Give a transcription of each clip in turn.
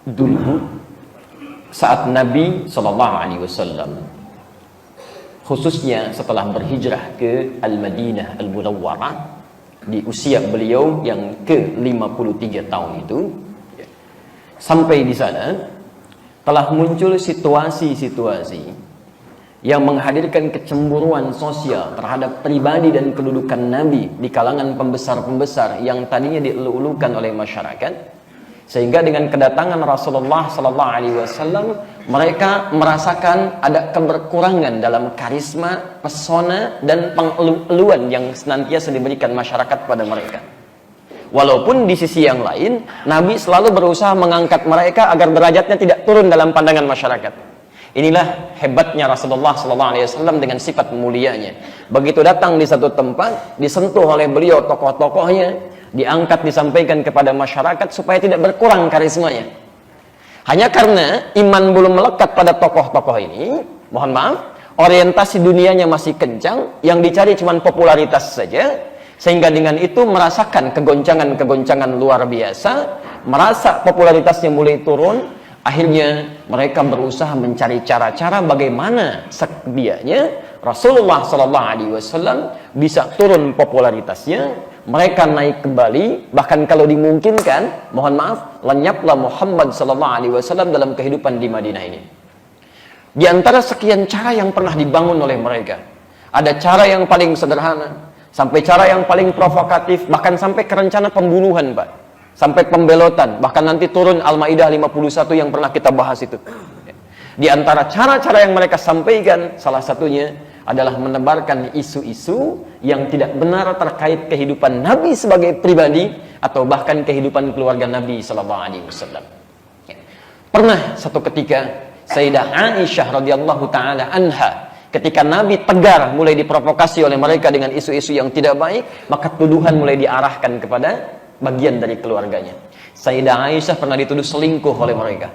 Dulu saat Nabi SAW, khususnya setelah berhijrah ke Al-Madinah Al-Munawwarah di usia beliau yang ke-53 tahun itu, sampai di sana telah muncul situasi-situasi yang menghadirkan kecemburuan sosial terhadap pribadi dan kedudukan Nabi di kalangan pembesar-pembesar yang tadinya dielu-elukan oleh masyarakat, sehingga dengan kedatangan Rasulullah SAW mereka merasakan ada keberkurangan dalam karisma, pesona, dan pengelu-eluan yang senantiasa diberikan masyarakat pada mereka. Walaupun di sisi yang lain Nabi selalu berusaha mengangkat mereka agar derajatnya tidak turun dalam pandangan masyarakat. Inilah hebatnya Rasulullah SAW dengan sifat mulianya. Begitu datang di satu tempat, disentuh oleh beliau tokoh-tokohnya, diangkat, disampaikan kepada masyarakat supaya tidak berkurang karismanya. Hanya karena iman belum melekat pada tokoh-tokoh ini, mohon maaf, orientasi dunianya masih kencang, yang dicari cuma popularitas saja, sehingga dengan itu merasakan kegoncangan-kegoncangan luar biasa, merasa popularitasnya mulai turun. Akhirnya mereka berusaha mencari cara-cara bagaimana sekdianya Rasulullah SAW bisa turun popularitasnya, mereka naik kembali, bahkan kalau dimungkinkan, mohon maaf, lenyaplah Muhammad SAW dalam kehidupan di Madinah ini. Di antara sekian cara yang pernah dibangun oleh mereka, ada cara yang paling sederhana, sampai cara yang paling provokatif, bahkan sampai ke rencana pembunuhan, Pak. Sampai pembelotan, bahkan nanti turun Al-Maidah 51 yang pernah kita bahas itu. Di antara cara-cara yang mereka sampaikan, salah satunya adalah menebarkan isu-isu yang tidak benar terkait kehidupan Nabi sebagai pribadi atau bahkan kehidupan keluarga Nabi SAW. Pernah satu ketika Sayyidah Aisyah radhiyallahu taala anha, ketika Nabi tegar mulai diprovokasi oleh mereka dengan isu-isu yang tidak baik, maka tuduhan mulai diarahkan kepada bagian dari keluarganya. Sayyidah Aisyah pernah dituduh selingkuh oleh mereka.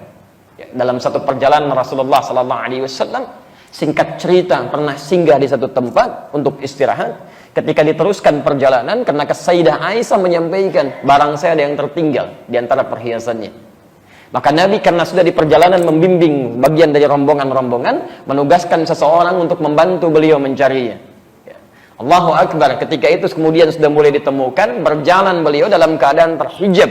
Dalam satu perjalanan Rasulullah SAW, singkat cerita, pernah singgah di satu tempat untuk istirahat. Ketika diteruskan perjalanan, karena Sayyidah Aisyah menyampaikan, barang saya ada yang tertinggal di antara perhiasannya. Maka Nabi karena sudah di perjalanan membimbing bagian dari rombongan-rombongan, menugaskan seseorang untuk membantu beliau mencarinya. Allahu Akbar, ketika itu kemudian sudah mulai ditemukan, berjalan beliau dalam keadaan terhijab,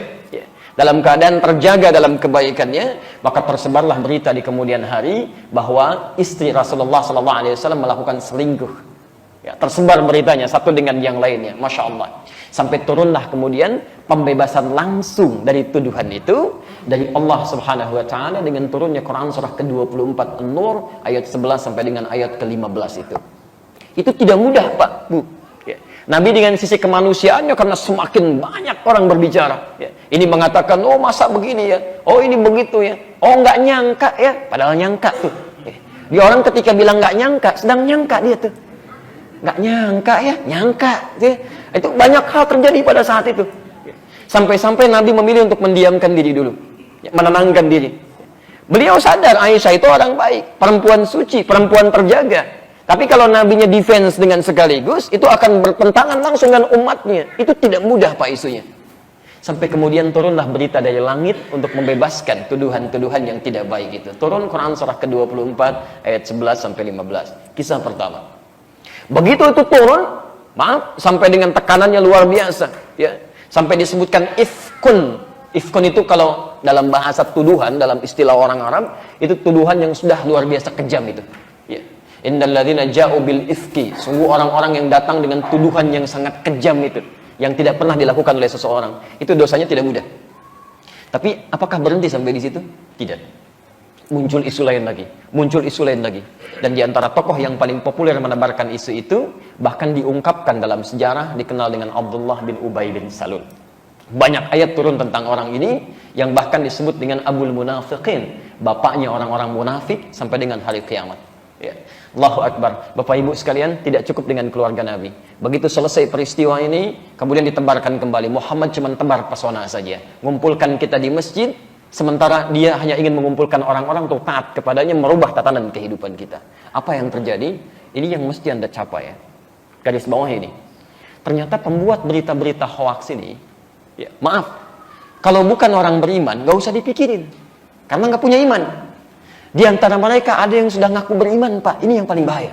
dalam keadaan terjaga dalam kebaikannya, maka tersebarlah berita di kemudian hari bahwa istri Rasulullah SAW melakukan selingkuh. Tersebar beritanya satu dengan yang lainnya, Masya Allah. Sampai turunlah kemudian pembebasan langsung dari tuduhan itu dari Allah Subhanahu Wa Taala dengan turunnya Quran surah ke-24 An-Nur ayat 11 sampai dengan ayat ke-15 itu. Itu tidak mudah, Pak, Bu. Nabi dengan sisi kemanusiaannya, karena semakin banyak orang berbicara. Ini mengatakan, oh masa begini ya, oh ini begitu ya, oh nggak nyangka ya, padahal nyangka tuh. Dia orang ketika bilang nggak nyangka, sedang nyangka dia tuh. Nggak nyangka ya, nyangka. Itu banyak hal terjadi pada saat itu. Sampai-sampai Nabi memilih untuk mendiamkan diri dulu, menenangkan diri. Beliau sadar Aisyah itu orang baik, perempuan suci, perempuan terjaga. Tapi kalau nabinya defense dengan sekaligus, itu akan bertentangan langsung dengan umatnya. Itu tidak mudah, Pak, isunya. Sampai kemudian turunlah berita dari langit untuk membebaskan tuduhan-tuduhan yang tidak baik itu. Turun Quran surah ke-24 ayat 11 sampai 15. Kisah pertama. Begitu itu turun, maaf, sampai dengan tekanannya luar biasa, ya. Sampai disebutkan ifkun. Ifkun itu kalau dalam bahasa tuduhan, dalam istilah orang Arab, itu tuduhan yang sudah luar biasa kejam itu. Ya. Innal ladzina ja'u bil ifki, sungguh orang-orang yang datang dengan tuduhan yang sangat kejam itu, yang tidak pernah dilakukan oleh seseorang, itu dosanya tidak mudah. Tapi apakah berhenti sampai di situ? Tidak. Muncul isu lain lagi, muncul isu lain lagi. Dan di antara tokoh yang paling populer menebarkan isu itu, bahkan diungkapkan dalam sejarah, dikenal dengan Abdullah bin Ubay bin Salul. Banyak ayat turun tentang orang ini, yang bahkan disebut dengan Abul Munafiqin, bapaknya orang-orang munafik sampai dengan hari kiamat. Ya. Allahu Akbar. Bapak Ibu sekalian, tidak cukup dengan keluarga Nabi. Begitu selesai peristiwa ini, kemudian ditebarkan kembali. Muhammad cuma tebar pesona saja, ngumpulkan kita di masjid, sementara dia hanya ingin mengumpulkan orang-orang untuk taat kepadanya, merubah tatanan kehidupan kita. Apa yang terjadi? Ini yang mesti Anda capai, ya. Garis bawah ini. Ternyata pembuat berita-berita hoaks ini, ya, maaf, kalau bukan orang beriman, gak usah dipikirin. karena nggak punya iman. Di antara mereka ada yang sudah ngaku beriman, Pak. Ini yang paling bahaya.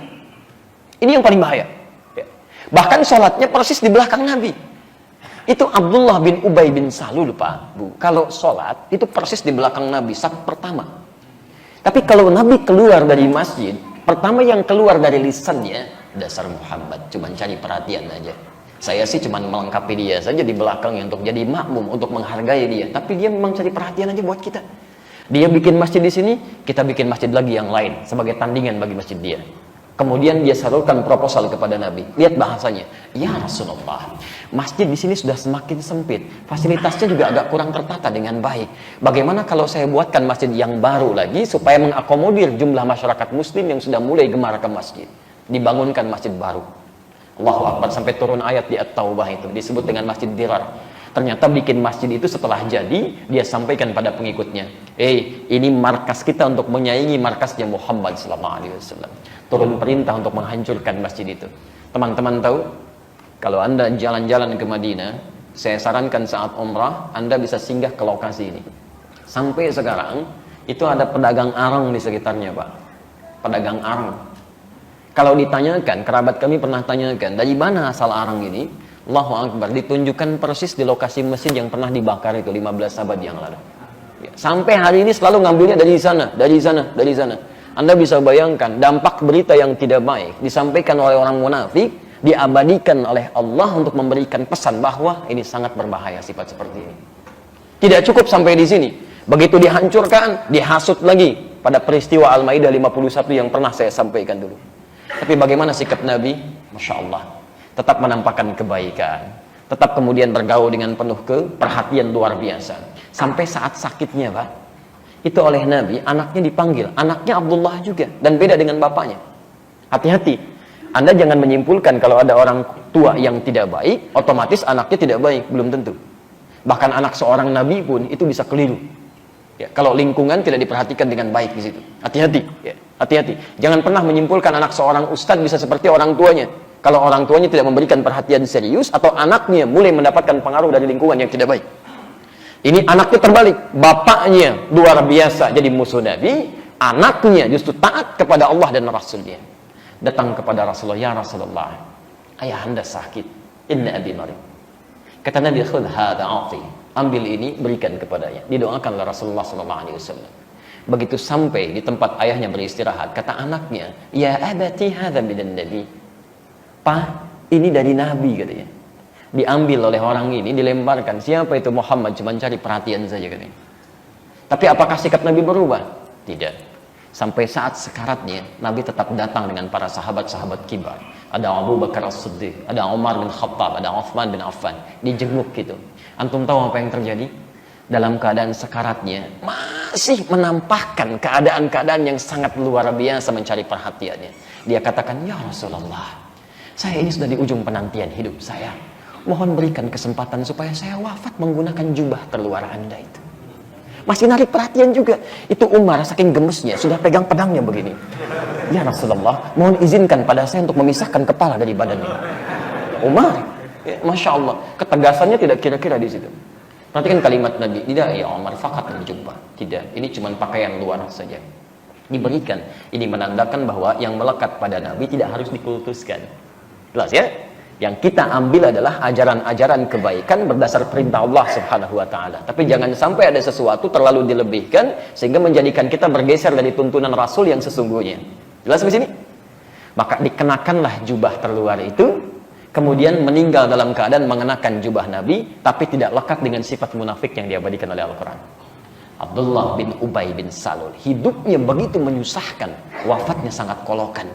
Ini yang paling bahaya. Ya. Bahkan sholatnya persis di belakang Nabi. Itu Abdullah bin Ubay bin Salul, Pak, Bu. Kalau sholat, itu persis di belakang Nabi, saf pertama. Tapi kalau Nabi keluar dari masjid, pertama yang keluar dari lisannya, dasar Muhammad, cuma cari perhatian aja. Saya sih cuma melengkapi dia saja di belakangnya untuk jadi makmum, untuk menghargai dia. Tapi dia memang cari perhatian aja buat kita. Dia bikin masjid di sini, kita bikin masjid lagi yang lain sebagai tandingan bagi masjid dia. Kemudian dia salurkan proposal kepada Nabi. Lihat bahasanya, ya Rasulullah, masjid di sini sudah semakin sempit, fasilitasnya juga agak kurang tertata dengan baik. Bagaimana kalau saya buatkan masjid yang baru lagi supaya mengakomodir jumlah masyarakat Muslim yang sudah mulai gemar ke masjid? Dibangunkan masjid baru. Allahu Akbar, sampai turun ayat di At-Taubah itu disebut dengan Masjid Dirar. Ternyata bikin masjid itu setelah jadi, dia sampaikan pada pengikutnya, ini markas kita untuk menyaingi markasnya Muhammad SAW. Turun perintah untuk menghancurkan masjid itu. Teman-teman tahu, kalau Anda jalan-jalan ke Madinah, saya sarankan saat umrah, Anda bisa singgah ke lokasi ini. Sampai sekarang, itu ada pedagang arang di sekitarnya, Pak. Pedagang arang. Kalau ditanyakan, kerabat kami pernah tanyakan, dari mana asal arang ini? Allahu Akbar, ditunjukkan persis di lokasi masjid yang pernah dibakar itu 15 abad yang lalu. Ya, sampai hari ini selalu ngambilnya dari sana, dari sana, dari sana. Anda bisa bayangkan dampak berita yang tidak baik disampaikan oleh orang munafik, diabadikan oleh Allah untuk memberikan pesan bahwa ini sangat berbahaya sifat seperti ini. Tidak cukup sampai di sini. Begitu dihancurkan, dihasut lagi pada peristiwa Al-Maidah 51 yang pernah saya sampaikan dulu. Tapi bagaimana sikap Nabi? Masya Allah. Tetap menampakkan kebaikan, tetap kemudian bergaul dengan penuh perhatian luar biasa. Sampai saat sakitnya, Pak, itu oleh Nabi, anaknya dipanggil, anaknya Abdullah juga, dan beda dengan bapaknya. Hati-hati, Anda jangan menyimpulkan kalau ada orang tua yang tidak baik, otomatis anaknya tidak baik, belum tentu. Bahkan anak seorang Nabi pun itu bisa keliru. Ya, kalau lingkungan tidak diperhatikan dengan baik di situ. Hati-hati, ya, hati-hati. Jangan pernah menyimpulkan anak seorang ustadz bisa seperti orang tuanya. Kalau orang tuanya tidak memberikan perhatian serius, atau anaknya mulai mendapatkan pengaruh dari lingkungan yang tidak baik. Ini anaknya terbalik. Bapaknya luar biasa jadi musuh Nabi, anaknya justru taat kepada Allah dan Rasulnya. Datang kepada Rasulullah, ya Rasulullah, ayah anda sakit, inna abi marid. Kata Nabi, khudh hadha a'ti, ambil ini, berikan kepadanya. Didoakanlah Rasulullah SAW. Begitu sampai di tempat ayahnya beristirahat, kata anaknya, ya abati hadha minan nabi. Pak, ini dari Nabi, katanya. Diambil oleh orang ini, dilemparkan. Siapa itu Muhammad? Cuma cari perhatian saja, katanya. Tapi apakah sikap Nabi berubah? Tidak. Sampai saat sekaratnya, Nabi tetap datang dengan para sahabat-sahabat kibar. Ada Abu Bakar As-Siddiq, ada Umar bin Khattab, ada Uthman bin Affan. Dijenguk gitu. Antum tahu apa yang terjadi? Dalam keadaan sekaratnya, masih menampakkan keadaan-keadaan yang sangat luar biasa mencari perhatiannya. Dia katakan, ya Rasulullah, saya ini sudah di ujung penantian hidup saya. Mohon berikan kesempatan supaya saya wafat menggunakan jubah terluar anda itu. Masih narik perhatian juga. Itu Umar saking gemesnya sudah pegang pedangnya begini. Ya Rasulullah, mohon izinkan pada saya untuk memisahkan kepala dari badannya. Umar, ya, Masya Allah, ketegasannya tidak kira-kira di situ. Perhatikan kalimat Nabi, tidak ya Umar, fakat jubah. Tidak, ini cuma pakaian luar saja. Diberikan. Ini menandakan bahwa yang melekat pada Nabi tidak harus dikultuskan. Jelas ya? Yang kita ambil adalah ajaran-ajaran kebaikan berdasar perintah Allah Subhanahu wa taala. Tapi jangan sampai ada sesuatu terlalu dilebihkan sehingga menjadikan kita bergeser dari tuntunan Rasul yang sesungguhnya. Jelas di sini? Maka dikenakanlah jubah terluar itu, kemudian meninggal dalam keadaan mengenakan jubah Nabi, tapi tidak lekat dengan sifat munafik yang diabadikan oleh Al-Quran. Abdullah bin Ubay bin Salul, hidupnya begitu menyusahkan, wafatnya sangat kolokan.